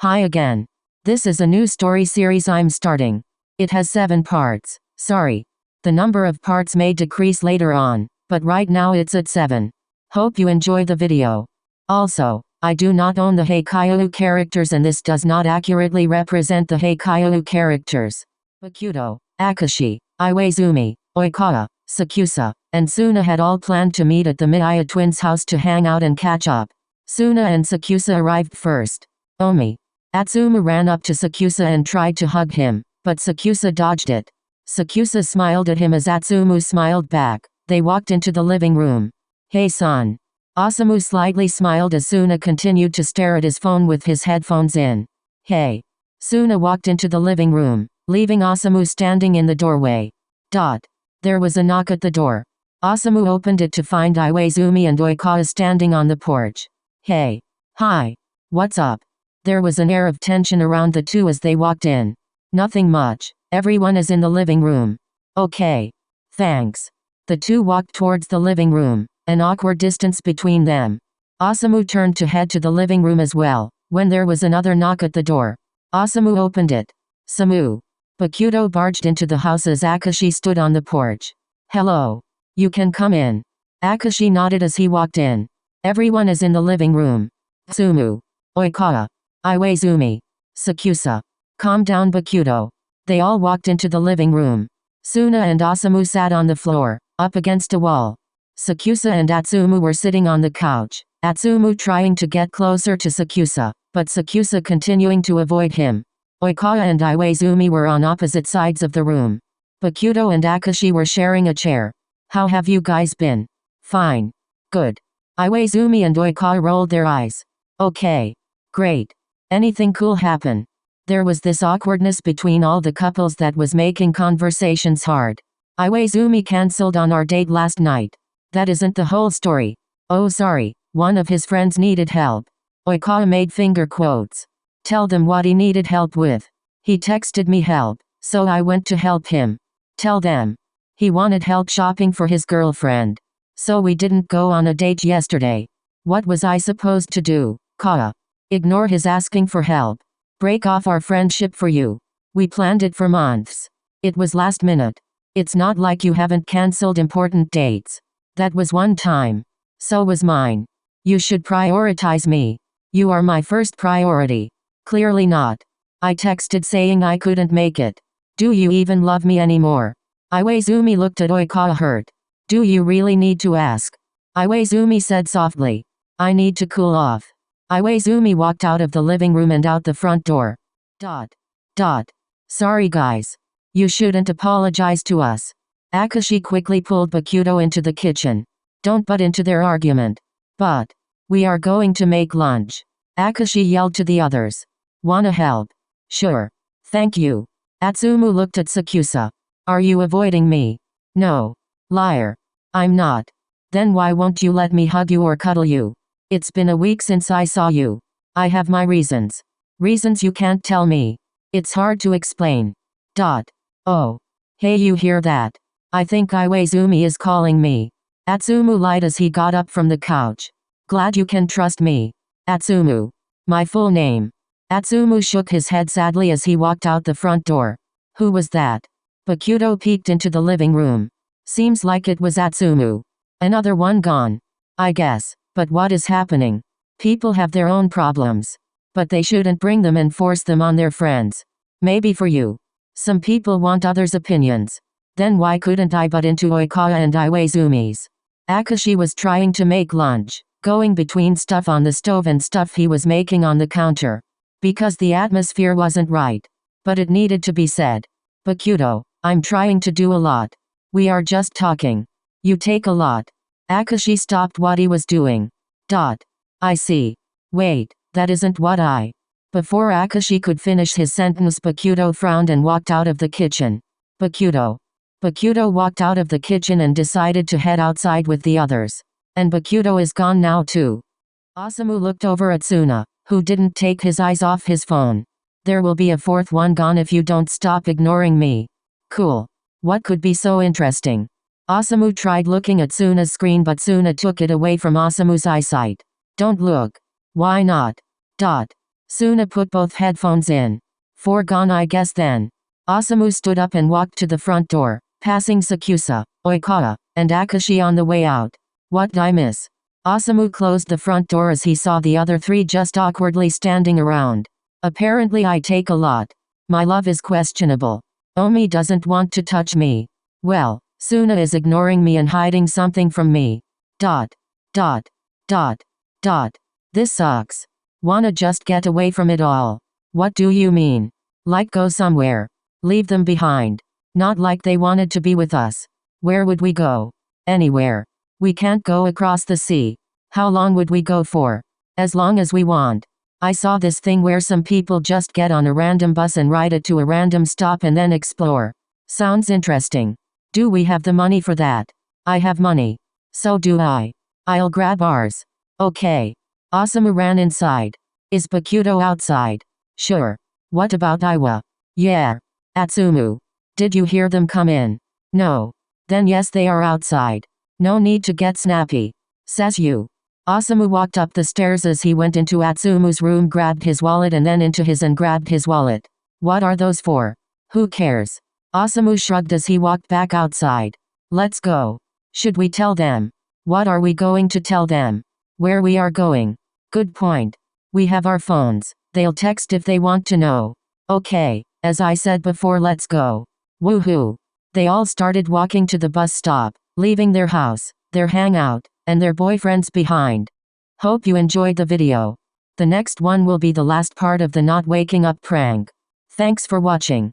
Hi again. This is a new story series I'm starting. It has 7 parts. Sorry. The number of parts may decrease later on, but right now it's at 7. Hope you enjoy the video. Also, I do not own the Haikyuu characters and this does not accurately represent the Haikyuu characters. Bakuto, Akashi, Iwaizumi, Oikawa, Sakuatsu, and Suna had all planned to meet at the Miya twins' house to hang out and catch up. Suna and Sakuatsu arrived first. Atsumu ran up to Sakuatsu and tried to hug him, but Sakuatsu dodged it. Sakuatsu smiled at him as Atsumu smiled back. They walked into the living room. Hey son. Osamu slightly smiled as Suna continued to stare at his phone with his headphones in. Hey. Suna walked into the living room, leaving Osamu standing in the doorway. There was a knock at the door. Osamu opened it to find Iwaizumi and Oikawa standing on the porch. Hey. Hi. What's up? There was an air of tension around the two as they walked in. Nothing much. Everyone is in the living room. Okay. Thanks. The two walked towards the living room, an awkward distance between them. Osamu turned to head to the living room as well, when there was another knock at the door. Osamu opened it. Samu. Bakuto barged into the house as Akashi stood on the porch. Hello. You can come in. Akashi nodded as he walked in. Everyone is in the living room. Sumu. Oikawa. Iwaizumi. Sakuatsu. Calm down Bakuto. They all walked into the living room. Suna and Osamu sat on the floor, up against a wall. Sakuatsu and Atsumu were sitting on the couch, Atsumu trying to get closer to Sakuatsu, but Sakuatsu continuing to avoid him. Oikawa and Iwaizumi were on opposite sides of the room. Bakuto and Akashi were sharing a chair. How have you guys been? Fine. Good. Iwaizumi and Oikawa rolled their eyes. Okay. Great. Anything cool happen? There was this awkwardness between all the couples that was making conversations hard. Iwaizumi cancelled on our date last night. That isn't the whole story. Oh sorry, one of his friends needed help. Oikawa made finger quotes. Tell them what he needed help with. He texted me help, so I went to help him. Tell them. He wanted help shopping for his girlfriend. So we didn't go on a date yesterday. What was I supposed to do, Kawa? Ignore his asking for help. Break off our friendship for you. We planned it for months. It was last minute. It's not like you haven't cancelled important dates. That was one time. So was mine. You should prioritize me. You are my first priority. Clearly not. I texted saying I couldn't make it. Do you even love me anymore? Iwaizumi looked at Oikawa hurt. Do you really need to ask? Iwaizumi said softly. I need to cool off. Iwaizumi walked out of the living room and out the front door. Sorry guys. You shouldn't apologize to us. Akashi quickly pulled Bakuto into the kitchen. Don't butt into their argument. But. We are going to make lunch. Akashi yelled to the others. Wanna help? Sure. Thank you. Atsumu looked at Sakuatsu. Are you avoiding me? No. Liar. I'm not. Then why won't you let me hug you or cuddle you? It's been a week since I saw you. I have my reasons. Reasons you can't tell me. It's hard to explain. Oh. Hey, you hear that? I think Iwaizumi is calling me. Atsumu lied as he got up from the couch. Glad you can trust me. Atsumu. My full name. Atsumu shook his head sadly as he walked out the front door. Who was that? Bakuto peeked into the living room. Seems like it was Atsumu. Another one gone. I guess. But what is happening? People have their own problems. But they shouldn't bring them and force them on their friends. Maybe for you. Some people want others' opinions. Then why couldn't I butt into Oikawa and Iwaizumi's? Akashi was trying to make lunch, going between stuff on the stove and stuff he was making on the counter. Because the atmosphere wasn't right. But it needed to be said. Bakuto, I'm trying to do a lot. We are just talking. You take a lot. Akashi stopped what he was doing. I see. Wait, that isn't what I. Before Akashi could finish his sentence, Bakuto frowned and walked out of the kitchen. Bakuto walked out of the kitchen and decided to head outside with the others. And Bakuto is gone now too. Osamu looked over at Suna, who didn't take his eyes off his phone. There will be a fourth one gone if you don't stop ignoring me. Cool. What could be so interesting? Osamu tried looking at Suna's screen but Suna took it away from Osamu's eyesight. Don't look. Why not? Suna put both headphones in. Foregone I guess then. Osamu stood up and walked to the front door, passing Sakusa, Oikawa, and Akashi on the way out. What did I miss? Osamu closed the front door as he saw the other three just awkwardly standing around. Apparently I take a lot. My love is questionable. Omi doesn't want to touch me. Well, Suna is ignoring me and hiding something from me. Dot. Dot. Dot. Dot. This sucks. Wanna just get away from it all. What do you mean? Like go somewhere. Leave them behind. Not like they wanted to be with us. Where would we go? Anywhere. We can't go across the sea. How long would we go for? As long as we want. I saw this thing where some people just get on a random bus and ride it to a random stop and then explore. Sounds interesting. Do we have the money for that? I have money. So do I. I'll grab ours. Okay. Osamu ran inside. Is Bakuto outside? Sure. What about Iwa? Yeah. Atsumu. Did you hear them come in? No. Then yes, they are outside. No need to get snappy. Says you. Osamu walked up the stairs as he went into Atsumu's room, grabbed his wallet and then into his and grabbed his wallet. What are those for? Who cares? Osamu shrugged as he walked back outside. Let's go. Should we tell them? What are we going to tell them? Where we are going? Good point. We have our phones. They'll text if they want to know. Okay, as I said before, let's go. Woohoo. They all started walking to the bus stop, leaving their house, their hangout, and their boyfriends behind. Hope you enjoyed the video. The next one will be the last part of the not waking up prank. Thanks for watching.